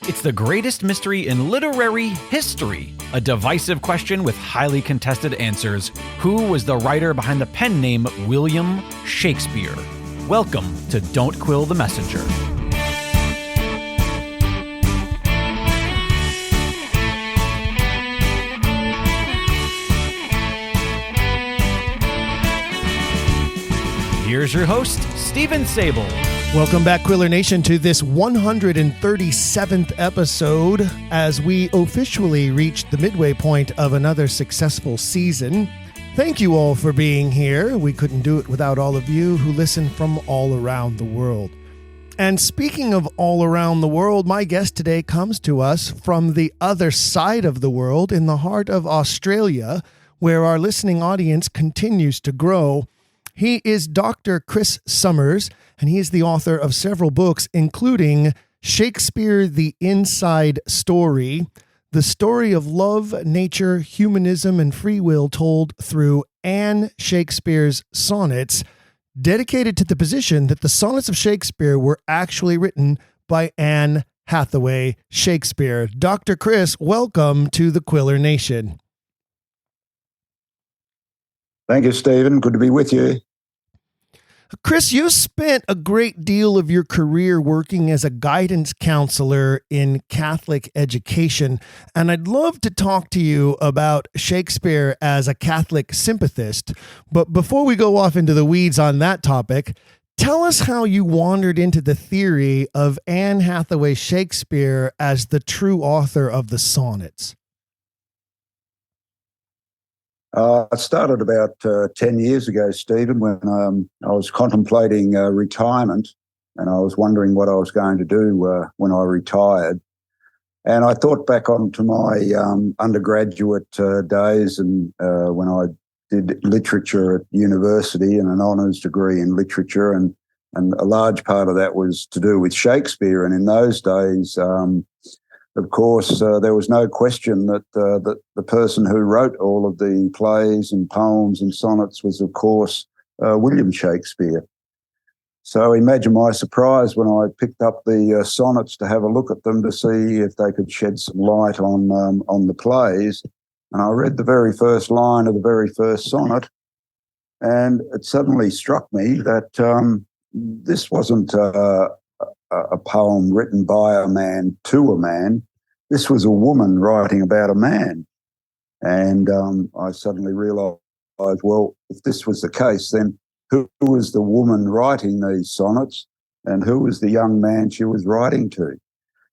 It's the greatest mystery in literary history. A divisive question with highly contested answers. Who was the writer behind the pen name William Shakespeare? Welcome to Don't Quill the Messenger. Here's your host, Stephen Sable. Welcome back, Quiller Nation, to this 137th episode as we officially reach the midway point of another successful season. Thank you all for being here. We couldn't do it without all of you who listen from all around the world. And speaking of all around the world, my guest today comes to us from the other side of the world, in the heart of Australia, where our listening audience continues to grow. He is Dr. Chris Summers, and he is the author of several books, including Shakespeare, The Inside Story, the story of love, nature, humanism, and free will told through Anne Shakespeare's sonnets, dedicated to the position that the sonnets of Shakespeare were actually written by Anne Hathaway-Shaksper. Dr. Chris, welcome to the Quiller Nation. Thank you, Stephen. Good to be with you. Chris, you spent a great deal of your career working as a guidance counselor in Catholic education, and I'd love to talk to you about Shakespeare as a Catholic sympathist. But before we go off into the weeds on that topic, tell us how you wandered into the theory of Anne Hathaway-Shaksper as the true author of the sonnets. It started about 10 years ago, Stephen, when I was contemplating retirement, and I was wondering what I was going to do when I retired. And I thought back onto my undergraduate days and when I did literature at university and an honours degree in literature, and a large part of that was to do with Shakespeare. And in those days, of course, there was no question that the person who wrote all of the plays and poems and sonnets was, of course, William Shakspeare. So imagine my surprise when I picked up the sonnets to have a look at them to see if they could shed some light on the plays. And I read the very first line of the very first sonnet, and it suddenly struck me that this wasn't a poem written by a man to a man. This was a woman writing about a man. And I suddenly realised, well, if this was the case, then who was the woman writing these sonnets and who was the young man she was writing to?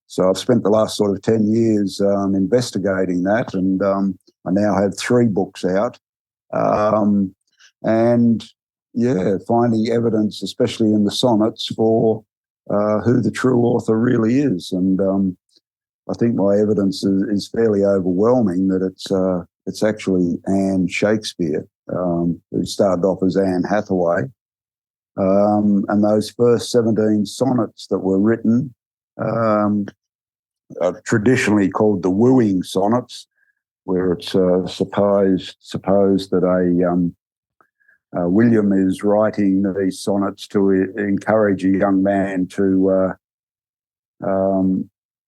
So I've spent the last sort of 10 years investigating that, and I now have 3 books out. And, finding evidence, especially in the sonnets, for who the true author really is. And I think my evidence is fairly overwhelming that it's actually Anne Shakespeare, who started off as Anne Hathaway. And those first 17 sonnets that were written are traditionally called the wooing sonnets, where it's supposed that William is writing these sonnets to encourage a young man to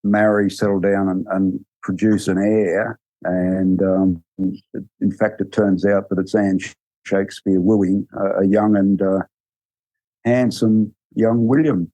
marry, settle down and produce an heir. And in fact, it turns out that it's Anne Shakespeare wooing a young and handsome young William.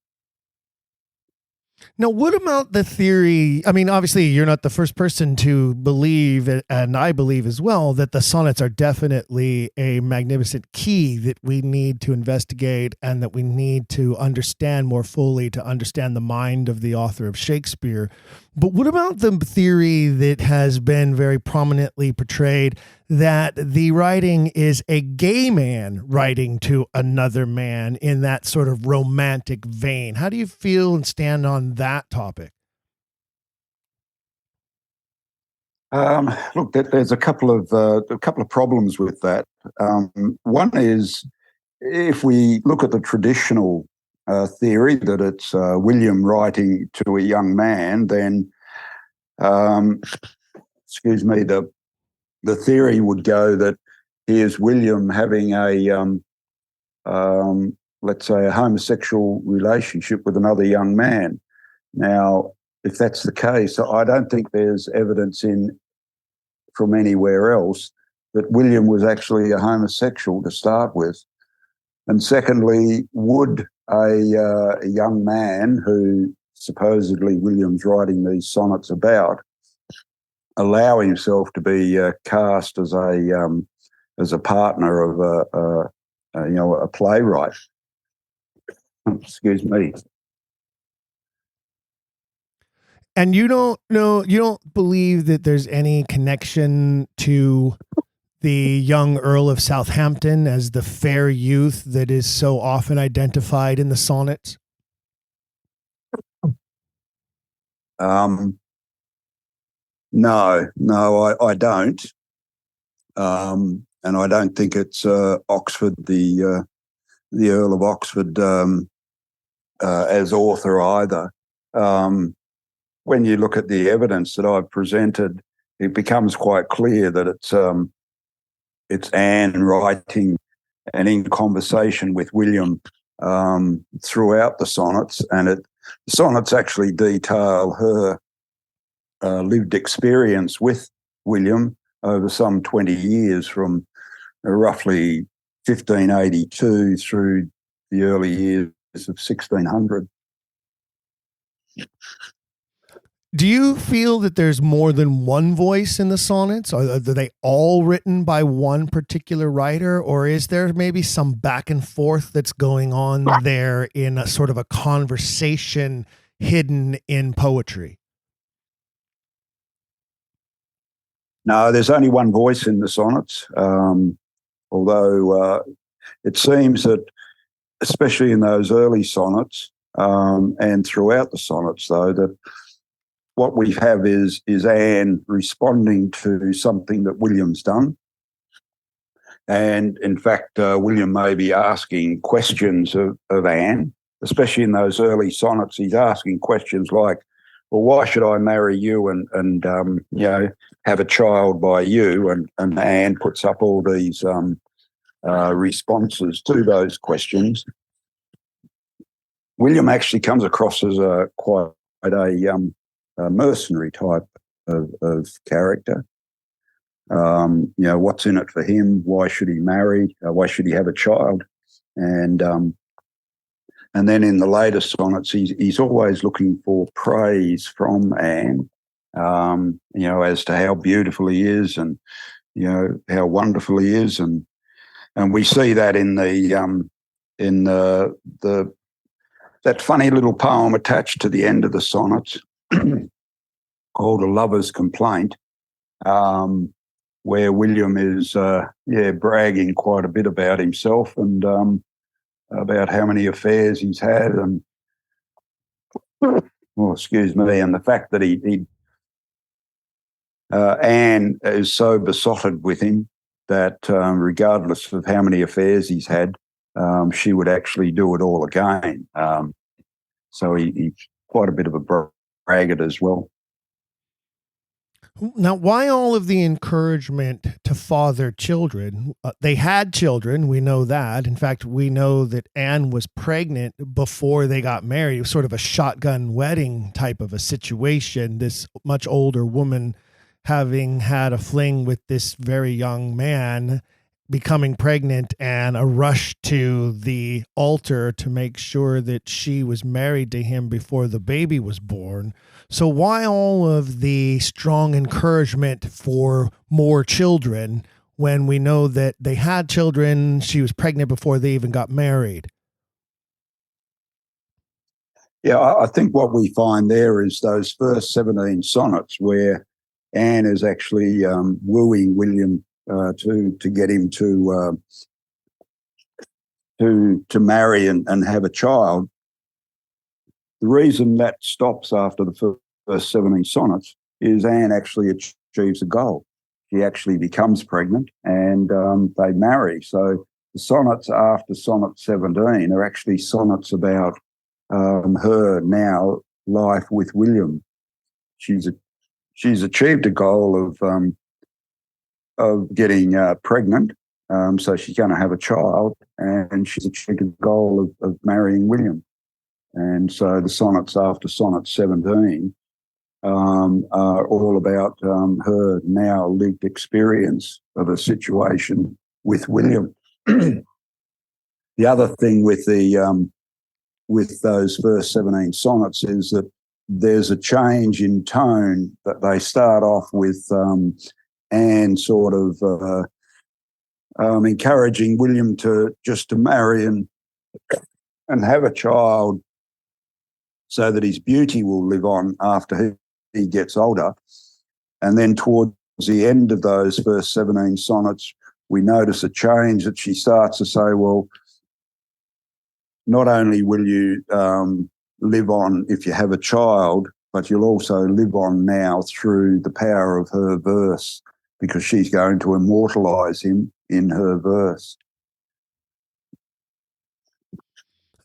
Now, what about the theory? I mean, obviously, you're not the first person to believe, and I believe as well, that the sonnets are definitely a magnificent key that we need to investigate and that we need to understand more fully to understand the mind of the author of Shakespeare. But what about the theory that has been very prominently portrayed that the writing is a gay man writing to another man in that sort of romantic vein? How do you feel and stand on that topic? Look, there's a couple of problems with that. One is, if we look at the traditional theory that it's William writing to a young man, then the theory would go that here's William having a let's say a homosexual relationship with another young man. Now, if that's the case, I don't think there's evidence from anywhere else that William was actually a homosexual to start with. And secondly, would a young man who supposedly William's writing these sonnets about allow himself to be cast as a partner of a playwright? Excuse me. And you don't believe that there's any connection to the young Earl of Southampton as the fair youth that is so often identified in the sonnets? No, I don't. And I don't think it's Oxford, the Earl of Oxford, as author either. When you look at the evidence that I've presented, it becomes quite clear that it's Anne writing and in conversation with William throughout the sonnets, and the sonnets actually detail her lived experience with William over some 20 years, from roughly 1582 through the early years of 1600. Do you feel that there's more than one voice in the sonnets? Are they all written by one particular writer, or is there maybe some back and forth that's going on there in a sort of a conversation hidden in poetry? No, there's only one voice in the sonnets, although it seems that, especially in those early sonnets and throughout the sonnets, though, that what we have is Anne responding to something that William's done. And in fact, William may be asking questions of Anne, especially in those early sonnets. He's asking questions like, well, why should I marry you and have a child by you? And Anne puts up all these responses to those questions. William actually comes across as quite a mercenary type of character. What's in it for him? Why should he marry? Why should he have a child? And then in the later sonnets, he's always looking for praise from Anne, as to how beautiful he is and how wonderful he is, and we see that in that funny little poem attached to the end of the sonnets called A Lover's Complaint, where William is bragging quite a bit about himself and about how many affairs he's had, and and the fact that Anne is so besotted with him that regardless of how many affairs he's had, she would actually do it all again. So he's quite a bit of a braggart as well. Now, why all of the encouragement to father children? They had children, we know that. In fact, we know that Anne was pregnant before they got married. It was sort of a shotgun wedding type of a situation. This much older woman having had a fling with this very young man, becoming pregnant, and a rush to the altar to make sure that she was married to him before the baby was born. So why all of the strong encouragement for more children when we know that they had children, she was pregnant before they even got married? Yeah, I think what we find there is those first 17 sonnets where Anne is actually wooing William to get him to marry and have a child. The reason that stops after the first 17 sonnets is Anne actually achieves a goal. She actually becomes pregnant and they marry. So the sonnets after sonnet 17 are actually sonnets about her now life with William. She's achieved a goal of getting pregnant, so she's going to have a child, and she's achieved a goal of marrying William. And so the sonnets after sonnet 17 are all about her now lived experience of a situation with William. The other thing with those first 17 sonnets is that there's a change in tone, that they start off with Anne sort of encouraging William to marry and have a child so that his beauty will live on after he gets older. And then towards the end of those first 17 sonnets, we notice a change, that she starts to say, well, not only will you live on if you have a child, but you'll also live on now through the power of her verse, because she's going to immortalise him in her verse.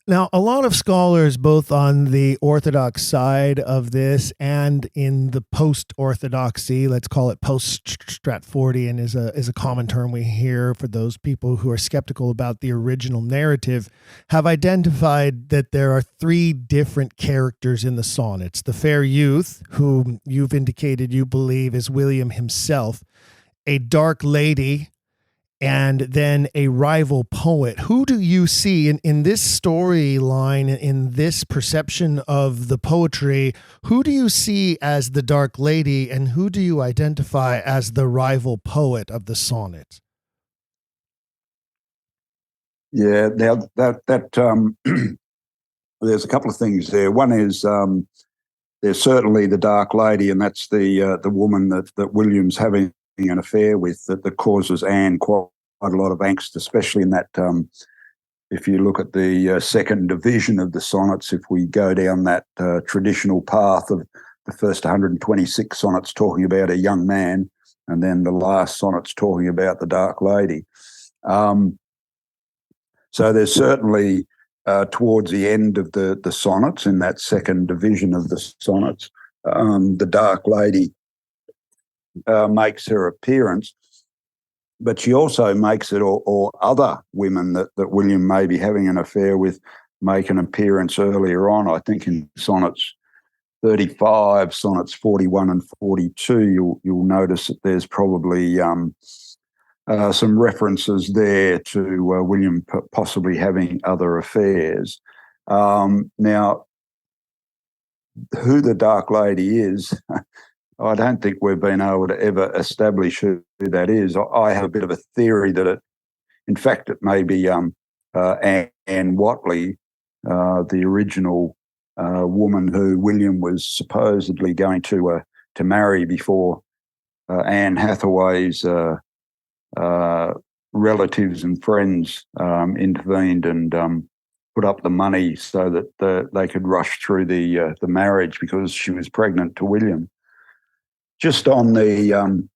Now, a lot of scholars, both on the Orthodox side of this and in the post-Orthodoxy, let's call it post-Stratfordian is a common term we hear for those people who are skeptical about the original narrative, have identified that there are three different characters in the sonnets. The fair youth, whom you've indicated you believe is William himself, a dark lady, and then a rival poet. Who do you see in this storyline, in this perception of the poetry, who do you see as the dark lady, and who do you identify as the rival poet of the sonnet? Yeah, now that there's a couple of things there. One is there's certainly the dark lady, and that's the woman that William's having an affair with, that causes Anne quite a lot of angst, especially in that, if you look at the second division of the sonnets, if we go down that traditional path of the first 126 sonnets talking about a young man, and then the last sonnets talking about the dark lady. So there's certainly towards the end of the sonnets, in that second division of the sonnets, the dark lady makes her appearance, but she also makes it, or other women that William may be having an affair with make an appearance earlier on. I think in sonnets 35, sonnets 41 and 42, you'll notice that there's probably some references there to William possibly having other affairs. Now, who the dark lady is, I don't think we've been able to ever establish who that is. I have a bit of a theory that in fact, it may be Anne Whatley, the original woman who William was supposedly going to marry before Anne Hathaway's relatives and friends intervened and put up the money so that they could rush through the marriage, because she was pregnant to William. Just on the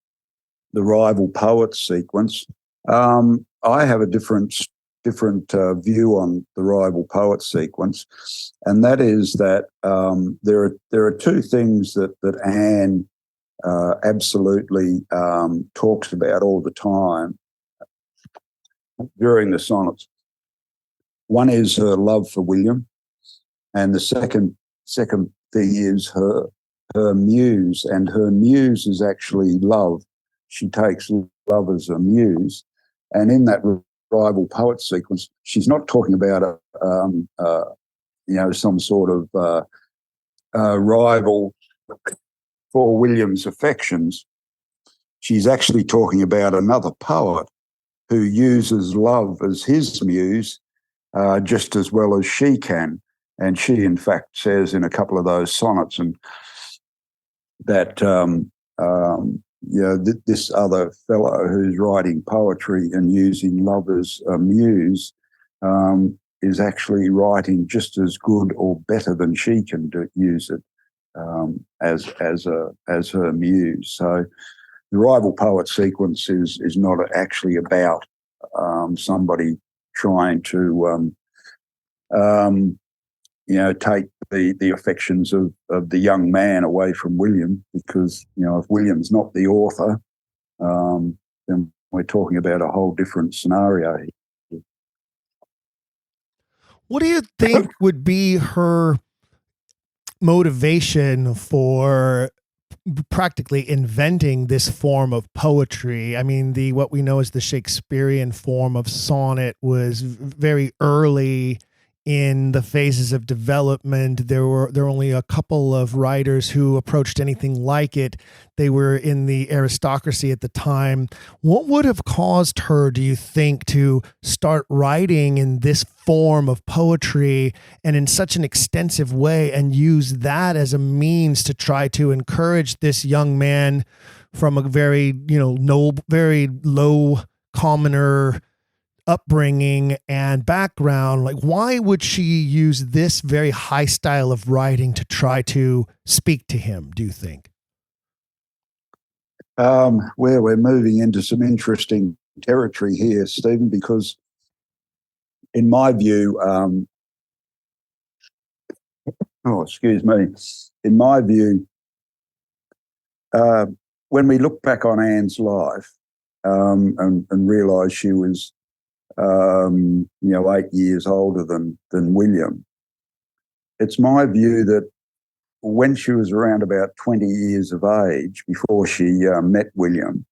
rival poets sequence, I have a different view on the rival poet sequence, and that is that there are two things that Anne absolutely talks about all the time during the sonnets. One is her love for William, and the second thing is her muse, and her muse is actually love. She takes love as a muse, and in that rival poet sequence, she's not talking about some sort of rival for William's affections. She's actually talking about another poet who uses love as his muse just as well as she can. And she, in fact, says in a couple of those sonnets and that this other fellow who's writing poetry and using love as a muse is actually writing just as good or better than she can use it as her muse. So the rival poet sequence is not actually about somebody trying to take the affections of the young man away from William, because if William's not the author, then we're talking about a whole different scenario here. What do you think would be her motivation for practically inventing this form of poetry. I mean, what we know as the Shakespearean form of sonnet was very early in the phases of development. There were only a couple of writers who approached anything like it. They were in the aristocracy at the time. What would have caused her, do you think, to start writing in this form of poetry and in such an extensive way, and use that as a means to try to encourage this young man from a very, very low commoner upbringing and background? Like, why would she use this very high style of writing to try to speak to him, do you think? Where we're moving into some interesting territory here, Stephen, because in my view, in my view, when we look back on Anne's life and realise she was 8 years older than William, it's my view that when she was around about 20 years of age, before she met William,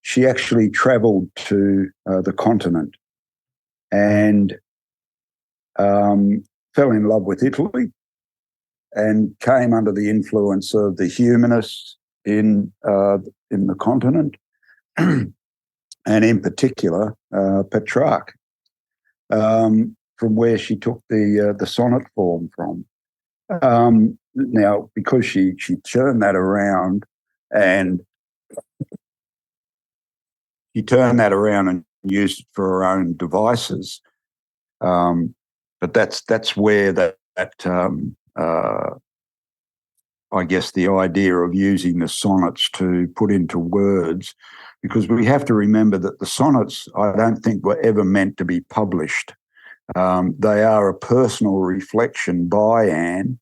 she actually travelled to the continent and fell in love with Italy and came under the influence of the humanists in the continent, and in particular Petrarch, from where she took the sonnet form from. Now, because she turned that around and used it for her own devices, but that's where that I guess the idea of using the sonnets to put into words, because we have to remember that the sonnets, I don't think, were ever meant to be published. They are a personal reflection by Anne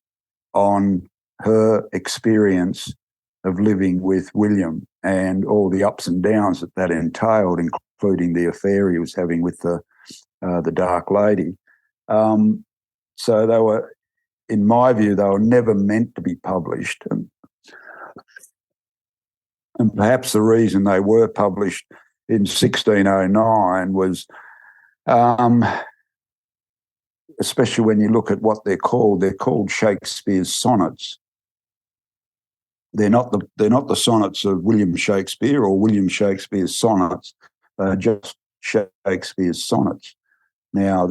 on her experience of living with William and all the ups and downs that entailed, including the affair he was having with the Dark Lady. So they were, in my view, they were never meant to be published. And perhaps the reason they were published in 1609 was, especially when you look at what they're called Shakespeare's sonnets. They're not the sonnets of William Shakspeare or William Shakespeare's sonnets. They're just Shakespeare's sonnets. Now,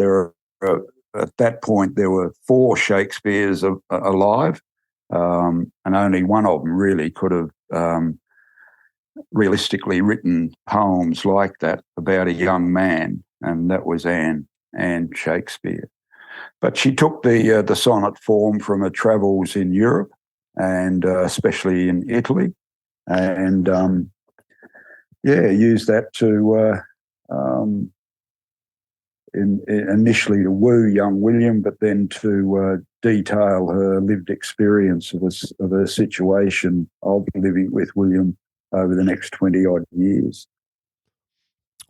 at that point, there were 4 Shakespeares alive, and only one of them really could have realistically written poems like that about a young man, and that was Anne Shakespeare. But she took the sonnet form from her travels in Europe and especially in Italy, and used that to initially to woo young William, but then to detail her lived experience of her situation of living with William over the next 20-odd years.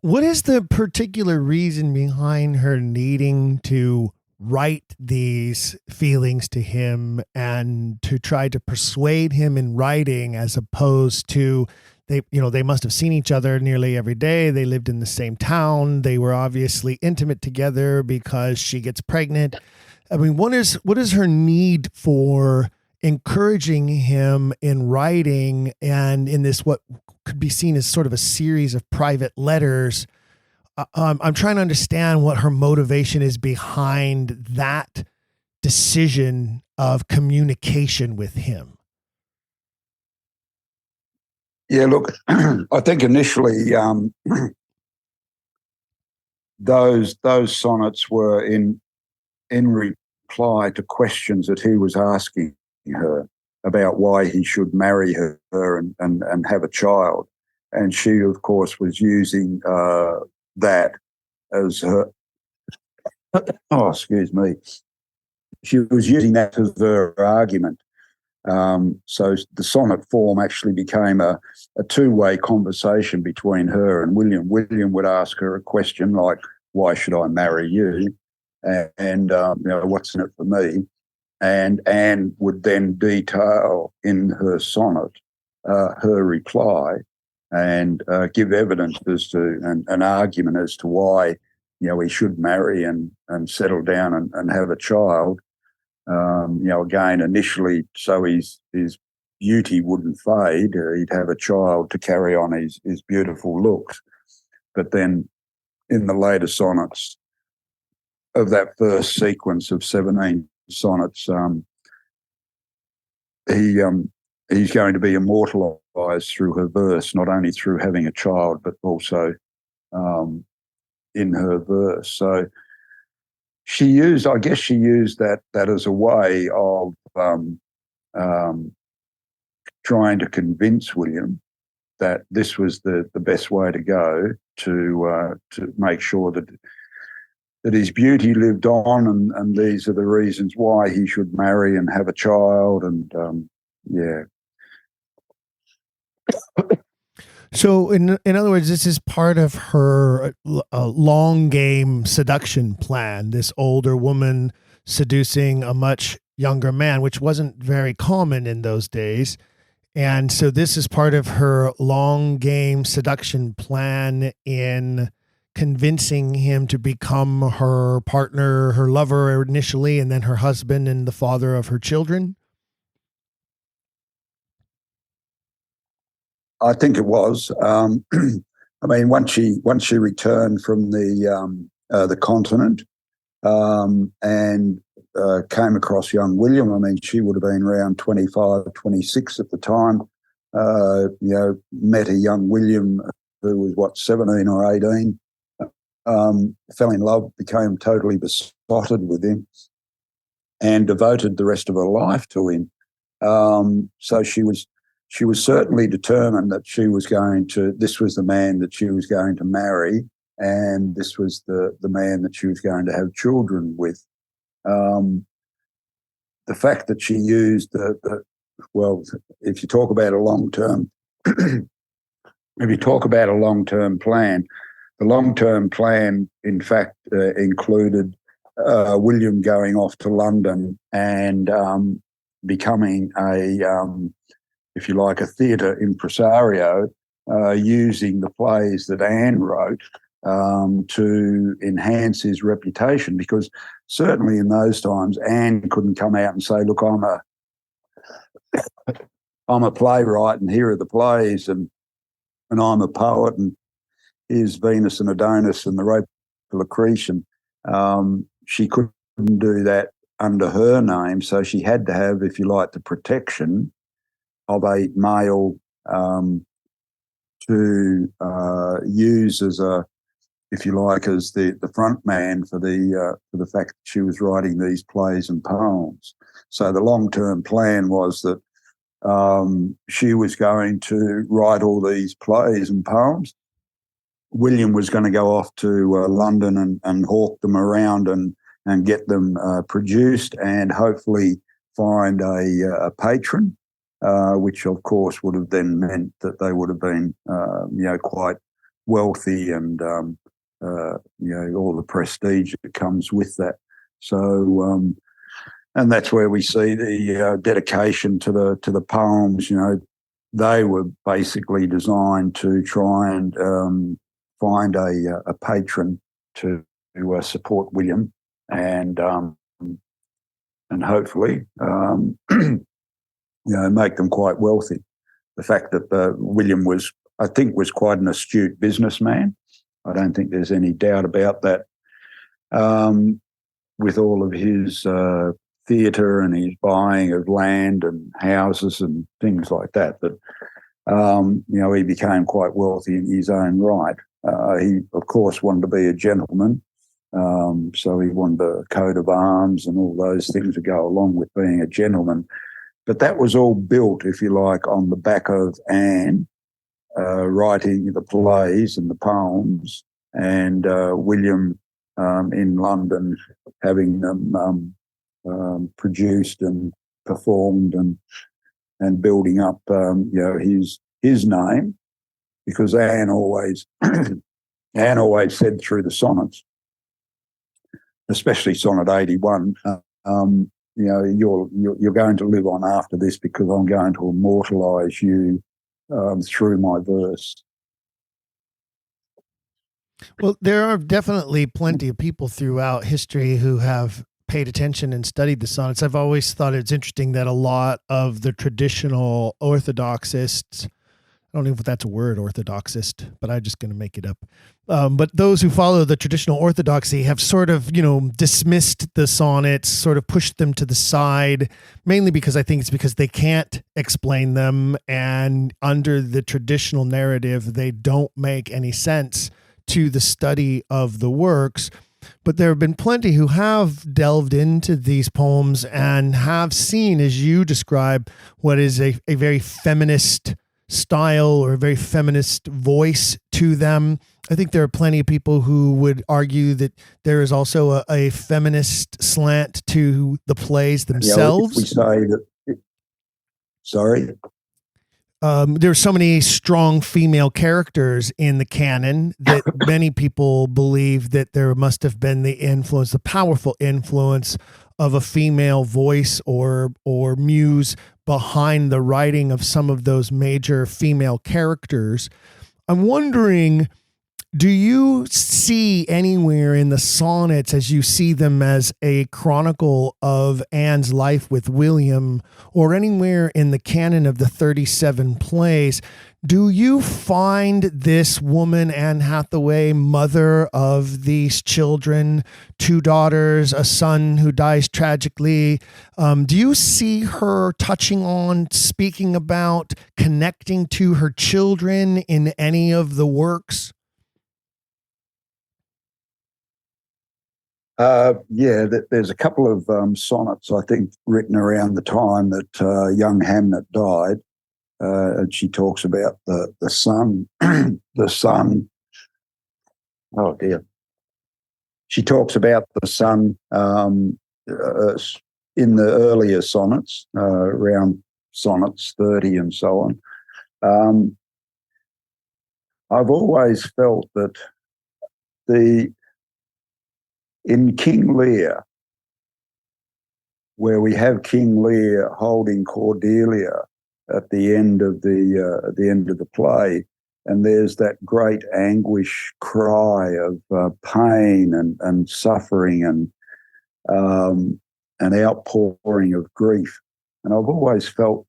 What is the particular reason behind her needing to write these feelings to him and to try to persuade him in writing, as opposed to they must have seen each other nearly every day. They lived in the same town. They were obviously intimate together because she gets pregnant. I mean, what is her need for encouraging him in writing and in this, what could be seen as sort of a series of private letters? I'm trying to understand what her motivation is behind that decision of communication with him. Yeah, look, I think initially those sonnets were in reply to questions that he was asking her about why he should marry her and have a child. And she, of course, was using that as her... Oh, excuse me. She was using that as her argument. So the sonnet form actually became a two-way conversation between her and William. William would ask her a question like, why should I marry you? And what's in it for me? And Anne would then detail in her sonnet her reply and give evidence as to an argument as to why he should marry and settle down and have a child. Again, initially, so his beauty wouldn't fade. He'd have a child to carry on his beautiful looks. But then in the later sonnets of that first sequence of 17 sonnets, he's going to be immortalised through her verse, not only through having a child, but also in her verse. So she used that as a way of trying to convince William that this was the best way to go to make sure that his beauty lived on, and these are the reasons why he should marry and have a child, and So, in other words, this is part of her long game seduction plan. This older woman seducing a much younger man, which wasn't very common in those days. And so this is part of her long game seduction plan in convincing him to become her partner, her lover initially, and then her husband and the father of her children. I think it was. I mean, once she returned from the continent and came across young William, I mean, she would have been around 25, 26 at the time. Met a young William who was 17 or 18. Fell in love, became totally besotted with him, and devoted the rest of her life to him. So she was certainly determined that this was the man that she was going to marry, and this was the man that she was going to have children with. The fact that she used if you talk about a long-term, plan, the long-term plan, in fact, included William going off to London and becoming if you like, a theatre impresario, using the plays that Anne wrote to enhance his reputation, because certainly in those times, Anne couldn't come out and say, look, I'm a playwright and here are the plays, and I'm a poet and here's Venus and Adonis and the Rape of Lucretian. She couldn't do that under her name, so she had to have, if you like, the protection of a male to use as the front man for the fact that she was writing these plays and poems. So the long-term plan was that she was going to write all these plays and poems. William was going to go off to London and hawk them around and get them produced, and hopefully find a patron. Which of course would have then meant that they would have been, quite wealthy and, all the prestige that comes with that. So, and that's where we see the dedication to the poems. They were basically designed to try and find a patron to support William, and hopefully. Make them quite wealthy. The fact that William was quite an astute businessman. I don't think there's any doubt about that. With all of his theatre and his buying of land and houses and things like that, he became quite wealthy in his own right. He, of course, wanted to be a gentleman, so he wanted a coat of arms and all those things that go along with being a gentleman. But that was all built, if you like, on the back of Anne writing the plays and the poems, and William in London having them produced and performed and building up, his name, because Anne always said through the sonnets, especially Sonnet 81. You're going to live on after this because I'm going to immortalise you through my verse. Well, there are definitely plenty of people throughout history who have paid attention and studied the sonnets. I've always thought it's interesting that a lot of the traditional orthodoxists, I don't know if that's a word, orthodoxist, but I'm just going to make it up. But those who follow the traditional orthodoxy have sort of, dismissed the sonnets, sort of pushed them to the side, mainly because I think it's because they can't explain them. And under the traditional narrative, they don't make any sense to the study of the works. But there have been plenty who have delved into these poems and have seen, as you describe, what is a very feminist style or a very feminist voice to them. I think there are plenty of people who would argue that there is also a feminist slant to the plays themselves. Yeah, if we say that, sorry. There's so many strong female characters in the canon that many people believe that there must have been the powerful influence of a female voice or muse behind the writing of some of those major female characters. I'm wondering, do you see anywhere in the sonnets, as you see them as a chronicle of Anne's life with William, or anywhere in the canon of the 37 plays, do you find this woman, Anne Hathaway, mother of these children, 2 daughters, a son who dies tragically, do you see her touching on, speaking about, connecting to her children in any of the works? There's a couple of sonnets, I think, written around the time that young Hamnet died. And she talks about the son, the son. Oh dear. She talks about the son in the earlier sonnets, around sonnets 30 and so on. I've always felt that in King Lear, where we have King Lear holding Cordelia at the end of the play, and there's that great anguish cry of pain and suffering and an outpouring of grief. And I've always felt,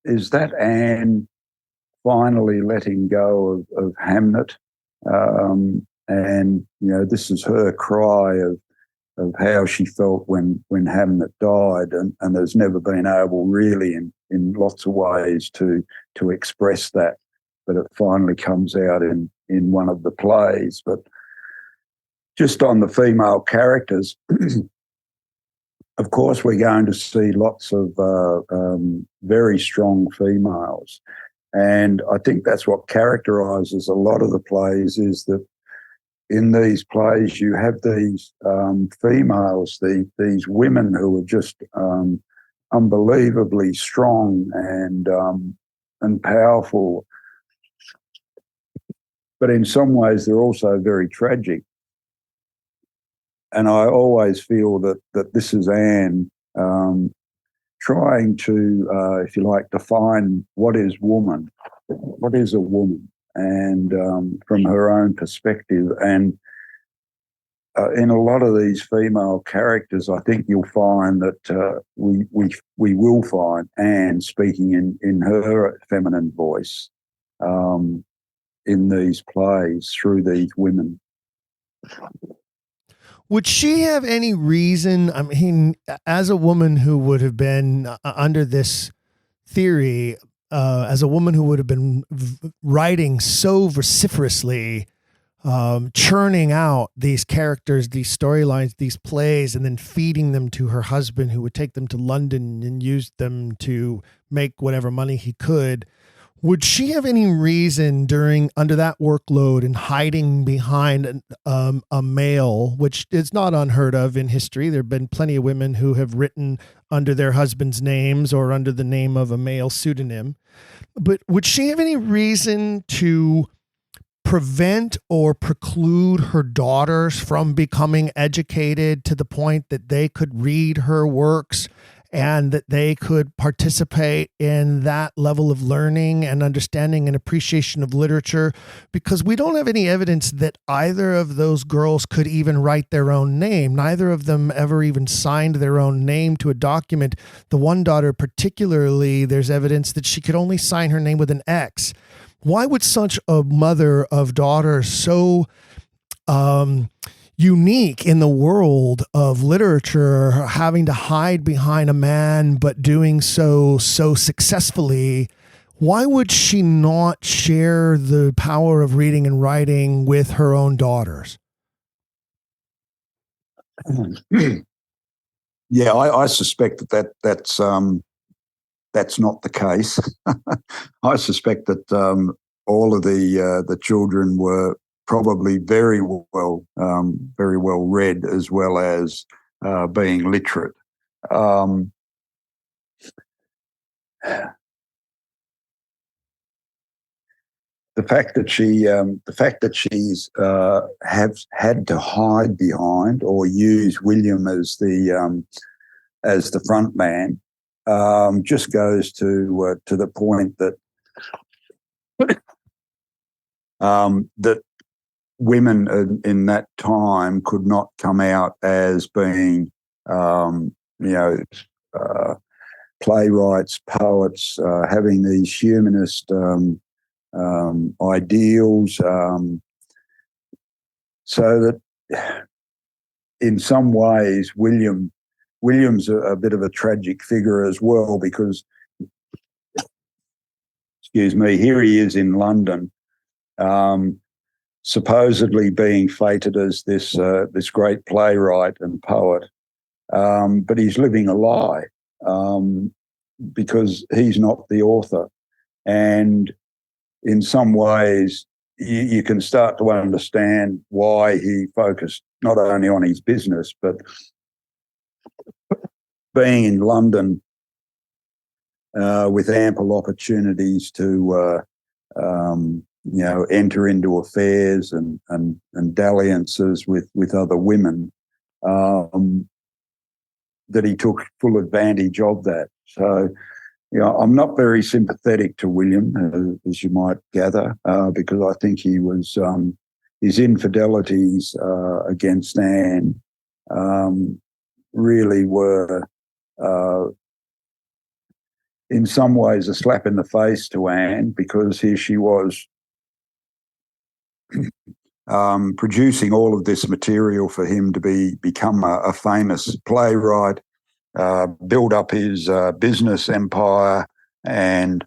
is that Anne finally letting go of Hamnet? And this is her cry of how she felt when Hamnet died, and has never been able really in lots of ways to express that, but it finally comes out in one of the plays. But just on the female characters, of course we're going to see lots of very strong females, and I think that's what characterises a lot of the plays, is that in these plays you have these females, these women who are just unbelievably strong and powerful, but in some ways they're also very tragic. And I always feel that this is Anne trying to, if you like, define what is woman, what is a woman, and from her own perspective. And in a lot of these female characters, I think you'll find that we will find Anne speaking in her feminine voice in these plays through these women. Would she have any reason, I mean, as a woman who would have been under this theory, as a woman who would have been writing so vociferously, churning out these characters, these storylines, these plays, and then feeding them to her husband, who would take them to London and use them to make whatever money he could, would she have any reason under that workload and hiding behind a male, which is not unheard of in history? There have been plenty of women who have written under their husband's names or under the name of a male pseudonym. But would she have any reason to prevent or preclude her daughters from becoming educated to the point that they could read her works and that they could participate in that level of learning and understanding and appreciation of literature, because we don't have any evidence that either of those girls could even write their own name. Neither of them ever even signed their own name to a document. The one daughter particularly, there's evidence that she could only sign her name with an X. Why would such a mother of daughters so unique in the world of literature, having to hide behind a man, but doing so successfully, why would she not share the power of reading and writing with her own daughters? Yeah, I suspect that's not the case. I suspect that all of the children were probably very well read, as well as being literate. The fact that she's had to hide behind or use William as the front man just goes to the point that that women in that time could not come out as being, playwrights, poets, having these humanist ideals, so that in some ways William's a bit of a tragic figure as well, because, excuse me, here he is in London, supposedly being feted as this great playwright and poet, but he's living a lie, because he's not the author. And in some ways, you can start to understand why he focused not only on his business, but being in London with ample opportunities to enter into affairs and dalliances with other women, that he took full advantage of that. So, I'm not very sympathetic to William, as you might gather, because I think he was his infidelities against Anne really were in some ways a slap in the face to Anne, because here she was producing all of this material for him to become a famous playwright, build up his business empire, and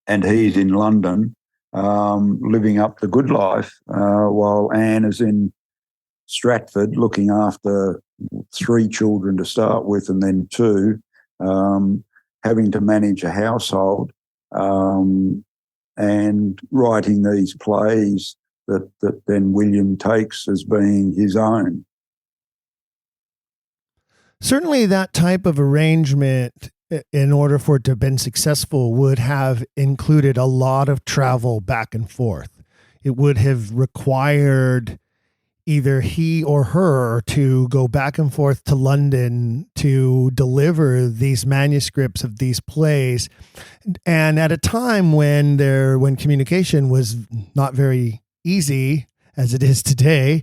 he's in London living up the good life, while Anne is in Stratford looking after 3 children to start with, and then 2, having to manage a household, and writing these plays that then William takes as being his own. Certainly that type of arrangement, in order for it to have been successful, would have included a lot of travel back and forth. It would have required either he or her to go back and forth to London to deliver these manuscripts of these plays. And at a time when communication was not very easy, as it is today,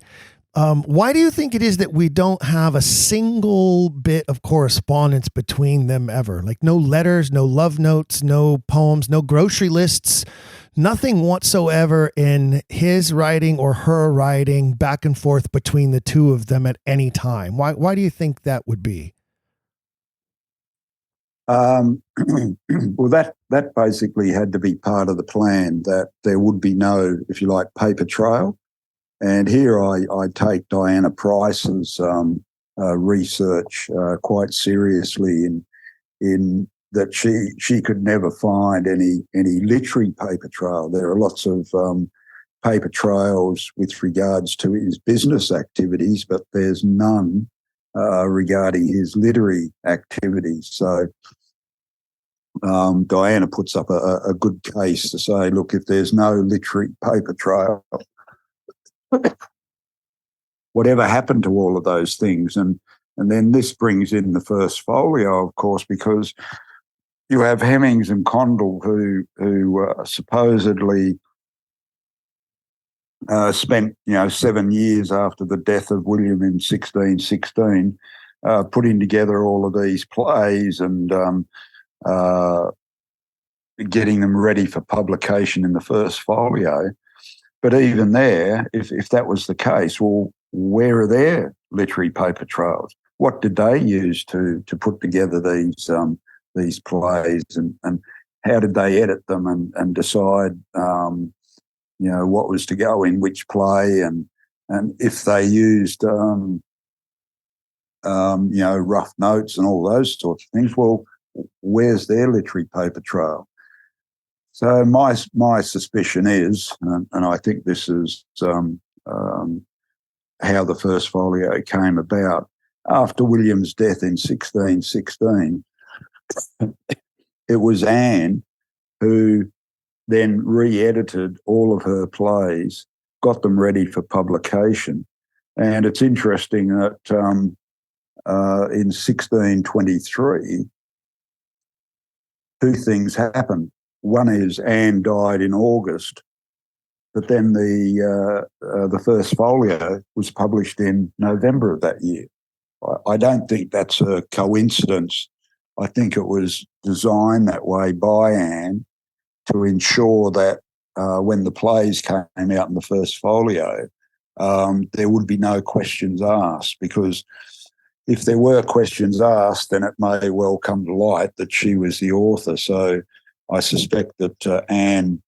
why do you think it is that we don't have a single bit of correspondence between them ever? Like no letters, no love notes, no poems, no grocery lists, nothing whatsoever in his writing or her writing back and forth between the two of them at any time. Why do you think that would be? Well, that basically had to be part of the plan, that there would be no, if you like, paper trail. And here I take Diana Price's research quite seriously in that she could never find any literary paper trail. There are lots of paper trails with regards to his business activities, but there's none regarding his literary activities. So Diana puts up a good case to say, look, if there's no literary paper trail, whatever happened to all of those things? And And then this brings in the first folio, of course, because you have Hemmings and Condell who supposedly spent 7 years after the death of William in 1616 putting together all of these plays and getting them ready for publication in the first folio. But even there, if that was the case, well, where are their literary paper trails? What did they use to put together these plays, and how did they edit them and decide what was to go in which play, and if they used rough notes and all those sorts of things? Well, where's their literary paper trail? So my suspicion is, and I think this is how the first folio came about, after William's death in 1616, it was Anne who then re-edited all of her plays, got them ready for publication. And it's interesting that in 1623, two things happened. One is Anne died in August, but then the first folio was published in November of that year. I don't think that's a coincidence. I think it was designed that way by Anne to ensure that when the plays came out in the first folio, there would be no questions asked, because if there were questions asked, then it may well come to light that she was the author. So I suspect that Anne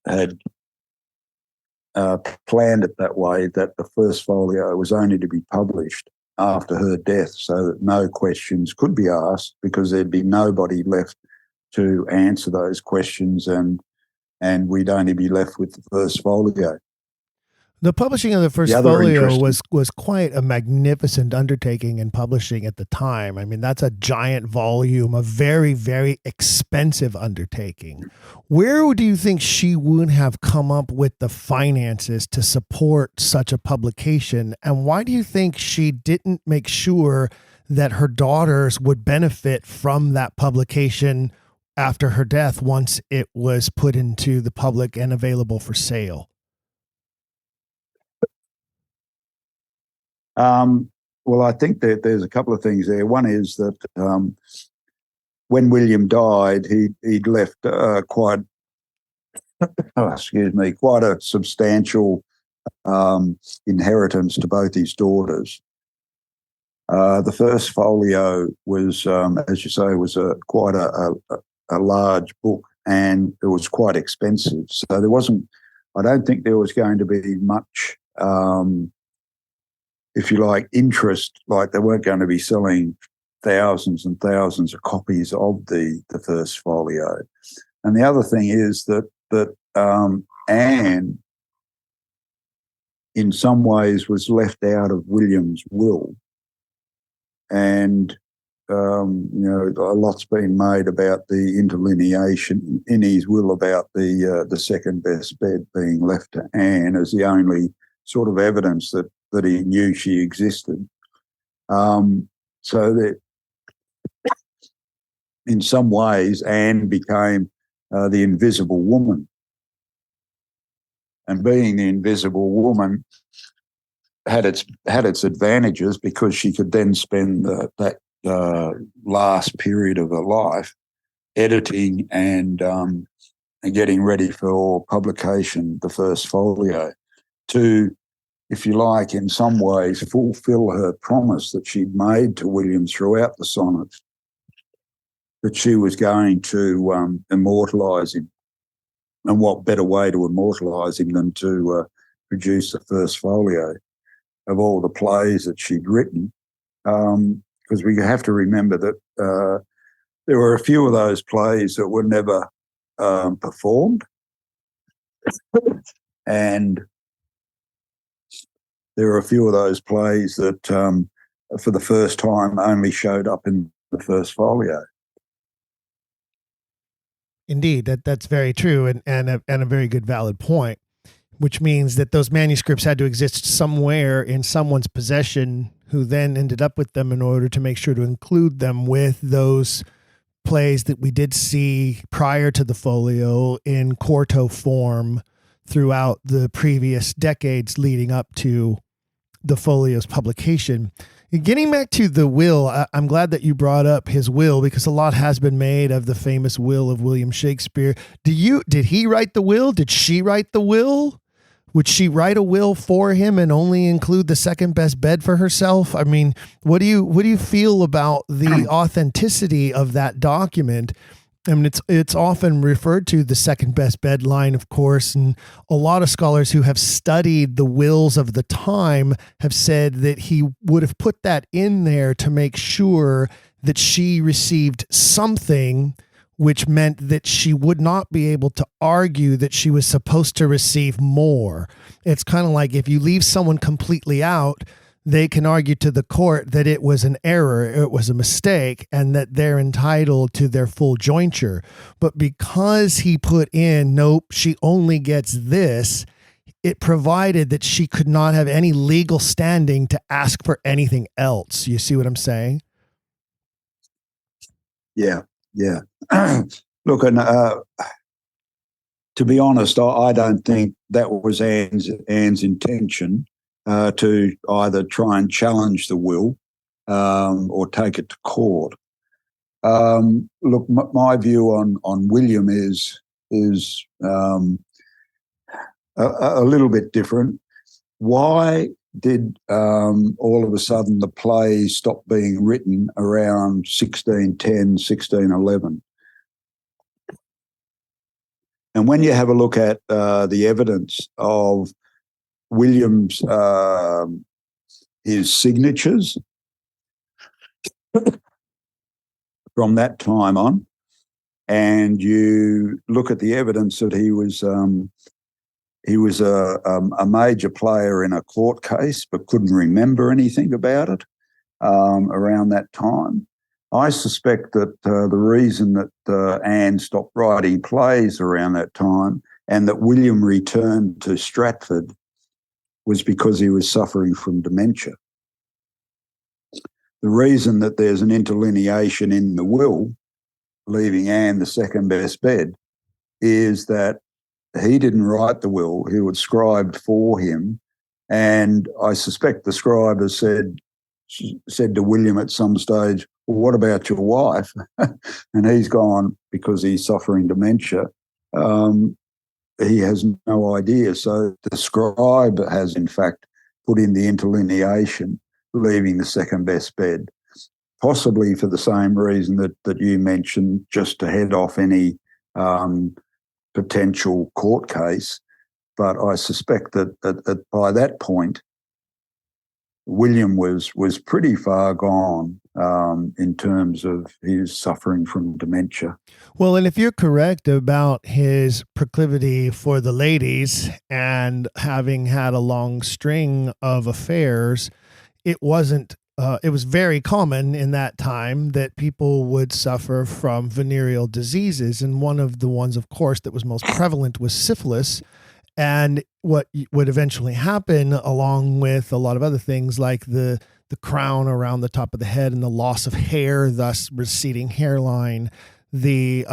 had planned it that way, that the first folio was only to be published after her death, so that no questions could be asked, because there'd be nobody left to answer those questions, and we'd only be left with the first folio. The publishing of the first folio was quite a magnificent undertaking in publishing at the time. I mean, that's a giant volume, a very, very expensive undertaking. Where do you think she would have come up with the finances to support such a publication? And why do you think she didn't make sure that her daughters would benefit from that publication after her death, once it was put into the public and available for sale? Well, I think that there's a couple of things there. One is that when William died, he'd left quite a substantial inheritance to both his daughters. The first folio was, as you say, was quite a large book, and it was quite expensive. So I don't think there was going to be much, if you like, interest. Like, they weren't going to be selling thousands and thousands of copies of the first folio. And the other thing is that Anne, in some ways, was left out of William's will. And, a lot's been made about the interlineation in his will about the second best bed being left to Anne as the only sort of evidence that he knew she existed. So that in some ways Anne became the invisible woman. And being the invisible woman had its advantages, because she could then spend that last period of her life editing and getting ready for publication, the first folio, to, if you like, in some ways fulfill her promise that she'd made to William throughout the sonnets, that she was going to immortalise him. And what better way to immortalise him than to produce the first folio of all the plays that she'd written, because we have to remember that there were a few of those plays that were never performed, and there are a few of those plays that for the first time only showed up in the first folio. Indeed, that's very true, and a very good valid point, which means that those manuscripts had to exist somewhere in someone's possession who then ended up with them in order to make sure to include them with those plays that we did see prior to the folio in quarto form throughout the previous decades leading up to the folio's publication. Getting back to the will, I'm glad that you brought up his will, because a lot has been made of the famous will of William Shakespeare. Did he write the will? Did she write the will? Would she write a will for him and only include the second best bed for herself? I mean, what do you feel about the authenticity of that document? I mean, it's often referred to the second best bed line, of course, and a lot of scholars who have studied the wills of the time have said that he would have put that in there to make sure that she received something, which meant that she would not be able to argue that she was supposed to receive more. It's kind of like if you leave someone completely out, they can argue to the court that it was an error, it was a mistake, and that they're entitled to their full jointure. But because he put in, nope, she only gets this, it provided that she could not have any legal standing to ask for anything else. You see what I'm saying? Yeah. Look, and to be honest, I don't think that was Anne's intention. To either try and challenge the will or take it to court. Look, my view on William is a little bit different. Why did all of a sudden the play stop being written around 1610, 1611? And when you have a look at the evidence of William's his signatures from that time on, and you look at the evidence that he was a major player in a court case but couldn't remember anything about it around that time. I suspect that the reason that Anne stopped writing plays around that time and that William returned to Stratford was because he was suffering from dementia. The reason that there's an interlineation in the will, leaving Anne the second best bed, is that he didn't write the will, he was scribed for him. And I suspect the scribe has said to William at some stage, well, what about your wife? And he's gone, because he's suffering dementia. He has no idea. So the scribe has, in fact, put in the interlineation, leaving the second best bed, possibly for the same reason that you mentioned, just to head off any potential court case. But I suspect that by that point, William was pretty far gone in terms of his suffering from dementia. Well, and if you're correct about his proclivity for the ladies and having had a long string of affairs, it was very common in that time that people would suffer from venereal diseases. And one of the ones, of course, that was most prevalent was syphilis. And what would eventually happen, along with a lot of other things like the crown around the top of the head and the loss of hair, thus receding hairline, the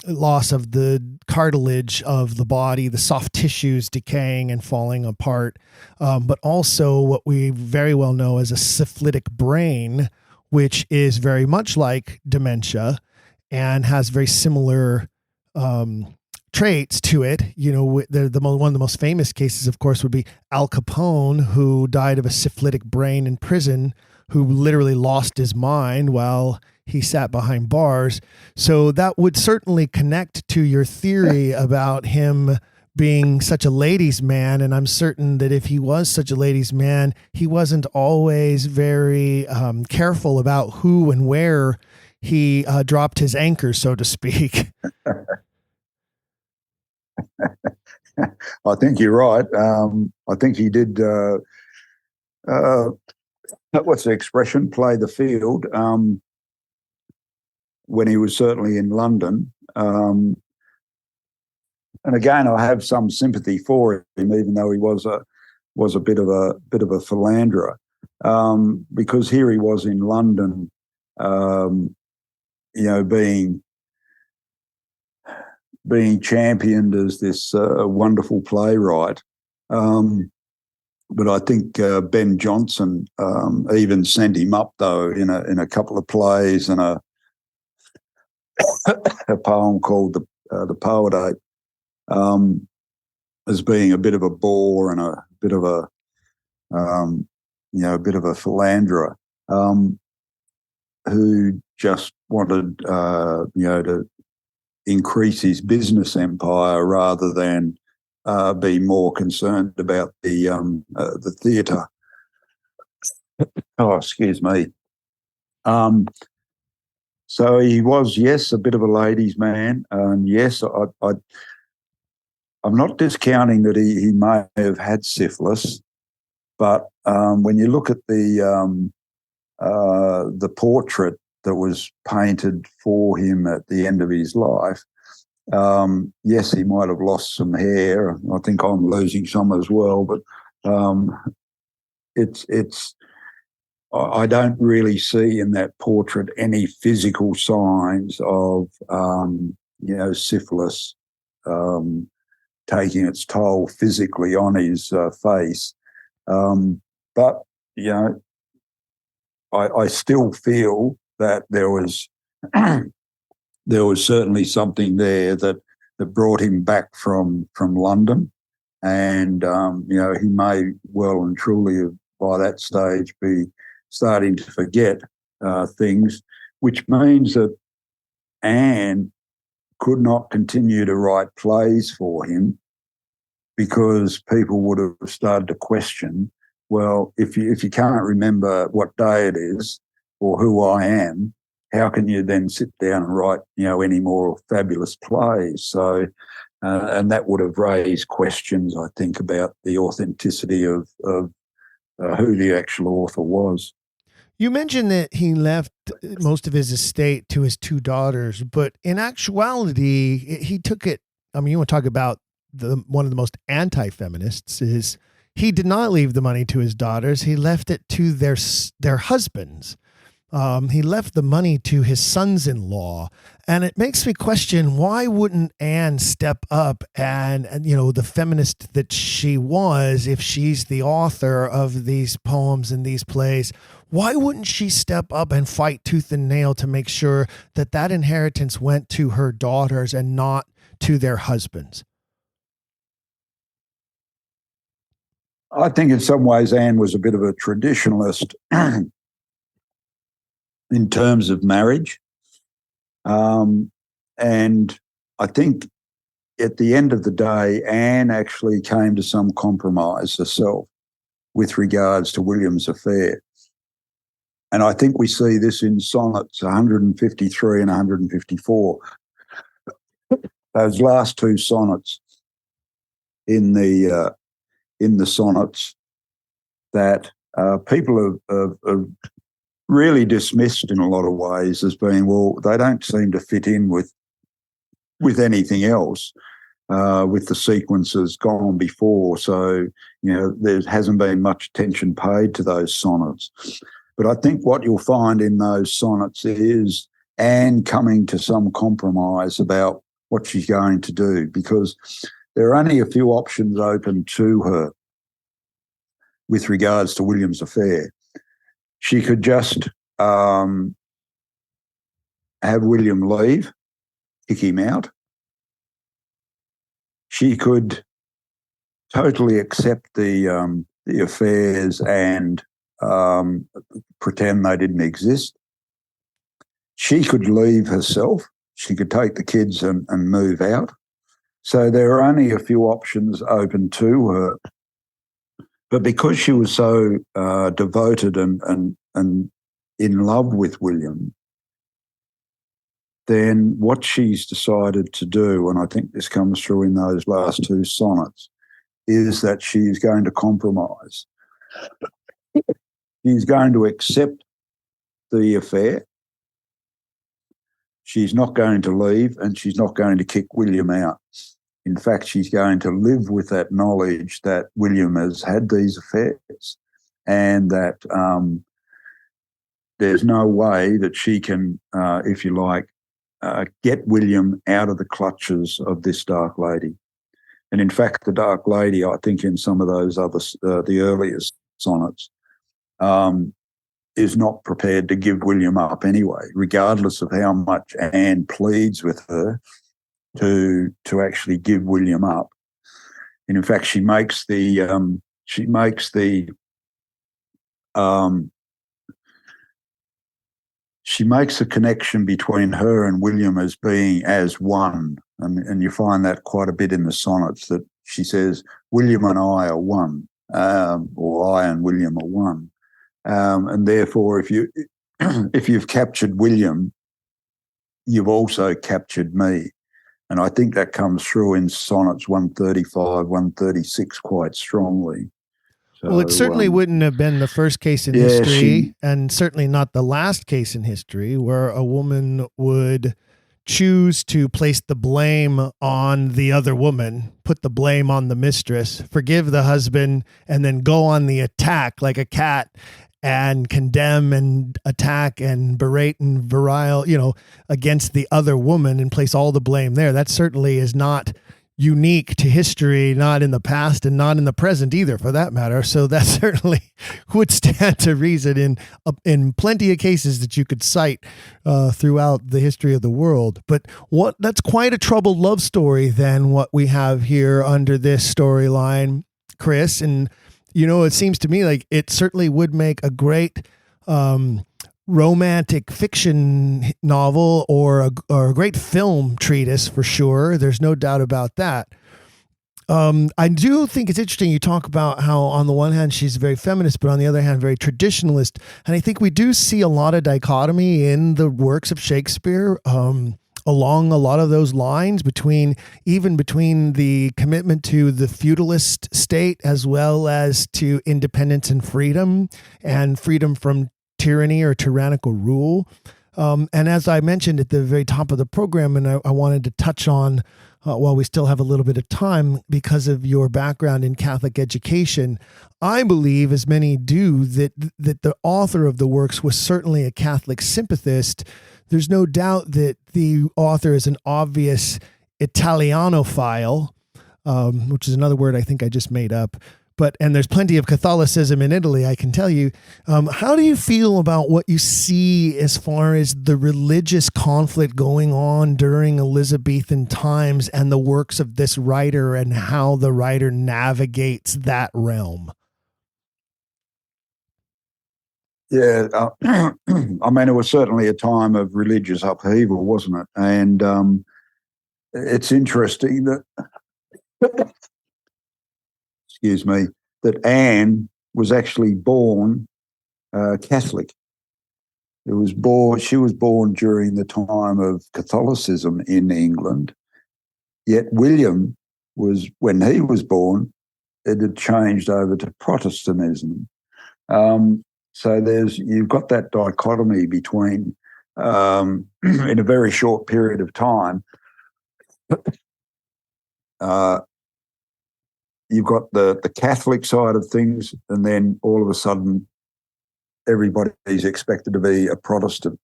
loss of the cartilage of the body, the soft tissues decaying and falling apart, but also what we very well know as a syphilitic brain, which is very much like dementia and has very similar traits to it. You know, one of the most famous cases, of course, would be Al Capone, who died of a syphilitic brain in prison, who literally lost his mind while he sat behind bars. So that would certainly connect to your theory about him being such a ladies' man. And I'm certain that if he was such a ladies' man, he wasn't always very careful about who and where he dropped his anchor, so to speak. I think you're right. I think he did, what's the expression, play the field when he was certainly in London. And again, I have some sympathy for him, even though he was a bit of a philanderer. because here he was in London, being championed as this wonderful playwright. But I think Ben Jonson even sent him up, though, in a couple of plays and a poem called The Poet Ape, as being a bit of a bore and a bit of a philanderer, who just wanted to increase his business empire rather than be more concerned about the theatre. Oh, excuse me. So he was, yes, a bit of a ladies' man, and yes, I'm not discounting that he may have had syphilis, but when you look at the portrait that was painted for him at the end of his life, yes, he might have lost some hair. I think I'm losing some as well, but I don't really see in that portrait any physical signs of syphilis taking its toll physically on his face. But I still feel that there was certainly something there that brought him back from London, and he may well and truly have, by that stage, be starting to forget things, which means that Anne could not continue to write plays for him, because people would have started to question, well, if you can't remember what day it is or who I am, how can you then sit down and write, any more fabulous plays? So, and that would have raised questions, I think, about the authenticity of who the actual author was. You mentioned that he left most of his estate to his two daughters, but in actuality, he took it. I mean, you want to talk about one of the most anti-feminists is he did not leave the money to his daughters. He left it to their husbands. He left the money to his sons-in-law. And it makes me question, why wouldn't Anne step up and the feminist that she was, if she's the author of these poems and these plays, why wouldn't she step up and fight tooth and nail to make sure that inheritance went to her daughters and not to their husbands? I think in some ways Anne was a bit of a traditionalist in terms of marriage. And I think at the end of the day, Anne actually came to some compromise herself with regards to William's affair. And I think we see this in Sonnets 153 and 154. Those last two sonnets in the sonnets that people have really dismissed in a lot of ways as being, well, they don't seem to fit in with anything else, with the sequences gone before. So, there hasn't been much attention paid to those sonnets. But I think what you'll find in those sonnets is Anne coming to some compromise about what she's going to do, because there are only a few options open to her with regards to William's affair. She could just have William leave, kick him out. She could totally accept the affairs and pretend they didn't exist. She could leave herself. She could take the kids and move out. So there are only a few options open to her. But because she was so devoted and in love with William, then what she's decided to do, and I think this comes through in those last two sonnets, is that she's going to compromise. She's going to accept the affair. She's not going to leave, and she's not going to kick William out. In fact, she's going to live with that knowledge that William has had these affairs, and that there's no way that she can, if you like, get William out of the clutches of this Dark Lady. And in fact, the Dark Lady, I think in some of those other, the earliest sonnets, is not prepared to give William up anyway, regardless of how much Anne pleads with her to actually give William up. And in fact, she makes a connection between her and William as being as one. And you find that quite a bit in the sonnets, that she says, William and I are one, or I and William are one. And therefore, if you've captured William, you've also captured me. And I think that comes through in sonnets 135, 136 quite strongly. So, well, it certainly wouldn't have been the first case in history, and certainly not the last case in history, where a woman would choose to place the blame on the other woman, put the blame on the mistress, forgive the husband, and then go on the attack like a cat and condemn and attack and berate and virile, against the other woman and place all the blame there. That certainly is not unique to history, not in the past and not in the present either, for that matter. So that certainly would stand to reason in plenty of cases that you could cite throughout the history of the world. But that's quite a troubled love story then, what we have here under this storyline, Chris. And it seems to me like it certainly would make a great romantic fiction novel or a great film treatise for sure. There's no doubt about that. I do think it's interesting you talk about how on the one hand she's very feminist, but on the other hand very traditionalist. And I think we do see a lot of dichotomy in the works of Shakespeare along a lot of those lines, between the commitment to the feudalist state as well as to independence and freedom from tyranny or tyrannical rule. And as I mentioned at the very top of the program, and I wanted to touch on while we still have a little bit of time, because of your background in Catholic education, I believe, as many do, that the author of the works was certainly a Catholic sympathist. There's no doubt that the author is an obvious Italianophile, which is another word I think I just made up. And there's plenty of Catholicism in Italy, I can tell you. How do you feel about what you see as far as the religious conflict going on during Elizabethan times and the works of this writer and how the writer navigates that realm? Yeah, I mean, it was certainly a time of religious upheaval, wasn't it? And it's interesting that, excuse me, that Anne was actually born Catholic. She was born during the time of Catholicism in England, yet William when he was born, it had changed over to Protestantism. So you've got that dichotomy between, in a very short period of time, you've got the Catholic side of things, and then all of a sudden everybody's expected to be a Protestant.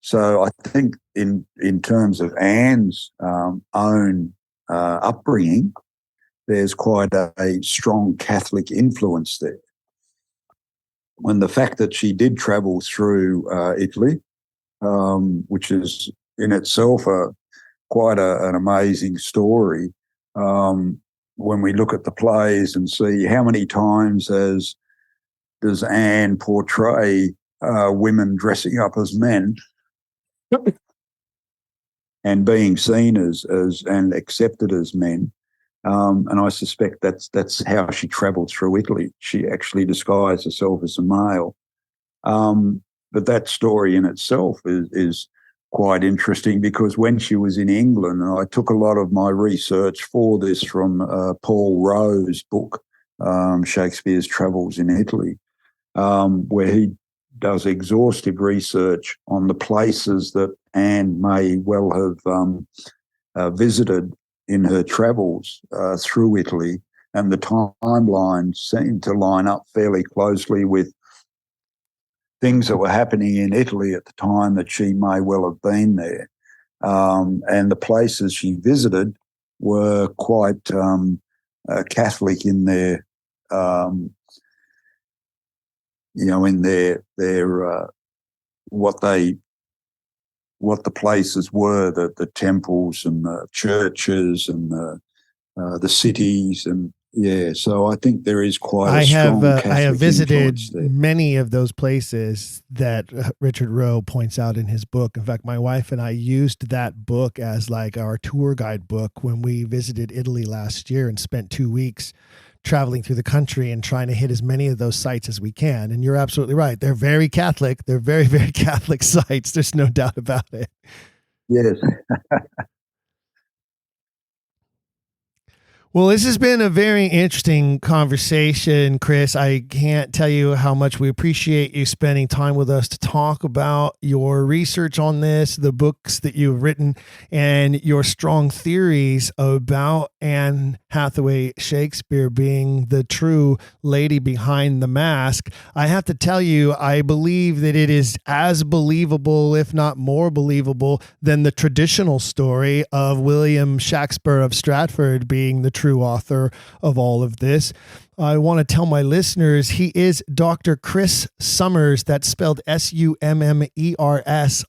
So I think in terms of Anne's own upbringing, there's quite a strong Catholic influence there. When the fact that she did travel through Italy, which is in itself quite an amazing story, when we look at the plays and see how many times does Anne portray women dressing up as men and being seen as and accepted as men. And I suspect that's how she travelled through Italy. She actually disguised herself as a male. But that story in itself is quite interesting, because when she was in England, and I took a lot of my research for this from Paul Rowe's book, Shakespeare's Travels in Italy, where he does exhaustive research on the places that Anne may well have visited in her travels through Italy, and the timeline seemed to line up fairly closely with things that were happening in Italy at the time that she may well have been there. And the places she visited were quite Catholic in their, in their what the places were, the temples and the churches and the cities, and so I think there is quite a strong Catholic I have visited influence there. many of those places that Richard Rowe points out in his book. In fact, my wife and I used that book as like our tour guide book when we visited Italy last year and spent 2 weeks traveling through the country and trying to hit as many of those sites as we can. And you're absolutely right. They're very Catholic. They're very, very Catholic sites. There's no doubt about it. Yes. Well, this has been a very interesting conversation, Chris. I can't tell you how much we appreciate you spending time with us to talk about your research on this, the books that you've written, and your strong theories about Anne Hathaway-Shaksper being the true lady behind the mask. I have to tell you, I believe that it is as believable, if not more believable, than the traditional story of William Shaksper of Stratford being the true author of all of this. I want to tell my listeners he is Dr. Chris Summers. That's spelled Summers,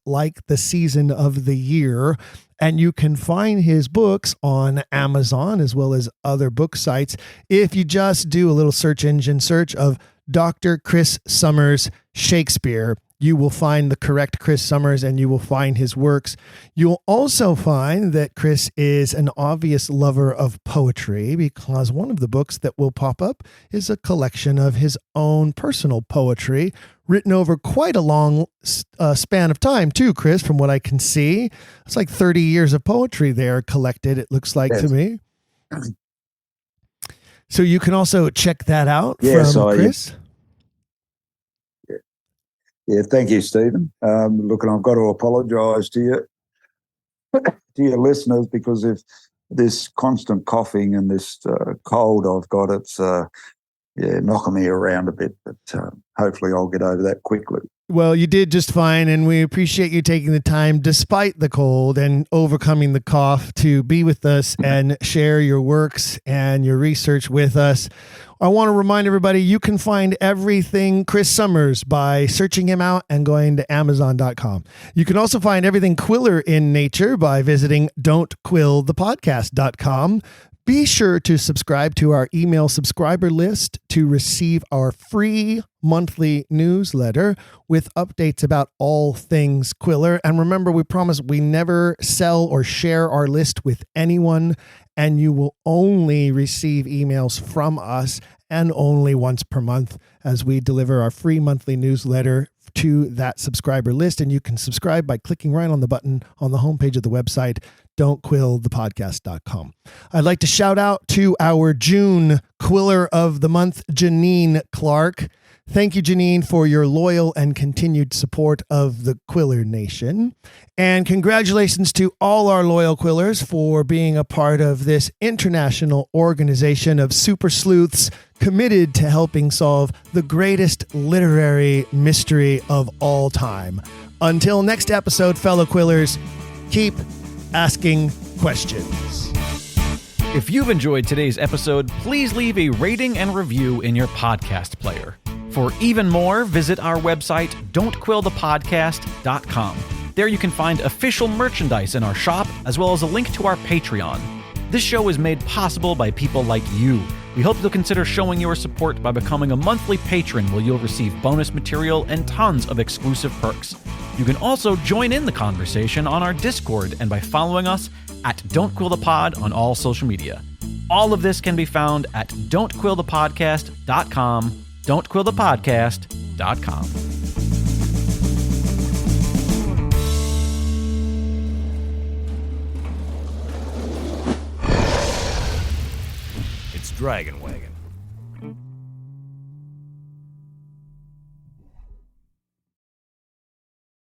like the season of the year. And you can find his books on Amazon as well as other book sites. If you just do a little search engine search of Dr. Chris Summers Shakespeare, you will find the correct Chris Summers and you will find his works. You'll also find that Chris is an obvious lover of poetry because one of the books that will pop up is a collection of his own personal poetry written over quite a long span of time too, Chris, from what I can see. It's like 30 years of poetry there collected, it looks like to me. So you can also check that out from Chris. Yeah, thank you, Stephen. Look, and I've got to apologise to your listeners because of this constant coughing and this cold I've got. It's knocking me around a bit, but hopefully I'll get over that quickly. Well, you did just fine, and we appreciate you taking the time, despite the cold and overcoming the cough, to be with us and share your works and your research with us. I want to remind everybody you can find everything Chris Summers by searching him out and going to Amazon.com. You can also find everything Quiller in nature by visiting don'tquillthepodcast.com. Be sure to subscribe to our email subscriber list to receive our free monthly newsletter with updates about all things Quiller. And remember, we promise we never sell or share our list with anyone, and you will only receive emails from us and only once per month as we deliver our free monthly newsletter to that subscriber list. And you can subscribe by clicking right on the button on the homepage of the website, don'tquillthepodcast.com. I'd like to shout out to our June Quiller of the Month, Jeanine Clark. Thank you, Jeanine, for your loyal and continued support of the Quiller Nation. And congratulations to all our loyal Quillers for being a part of this international organization of super sleuths committed to helping solve the greatest literary mystery of all time. Until next episode, fellow Quillers, keep asking questions. If you've enjoyed today's episode, please leave a rating and review in your podcast player. For even more, visit our website, don'tquillthepodcast.com. There you can find official merchandise in our shop, as well as a link to our Patreon. This show is made possible by people like you. We hope you'll consider showing your support by becoming a monthly patron, where you'll receive bonus material and tons of exclusive perks. You can also join in the conversation on our Discord and by following us at Don't Quill the Pod on all social media. All of this can be found at don'tquillthepodcast.com, don'tquillthepodcast.com. It's Dragon Wagon.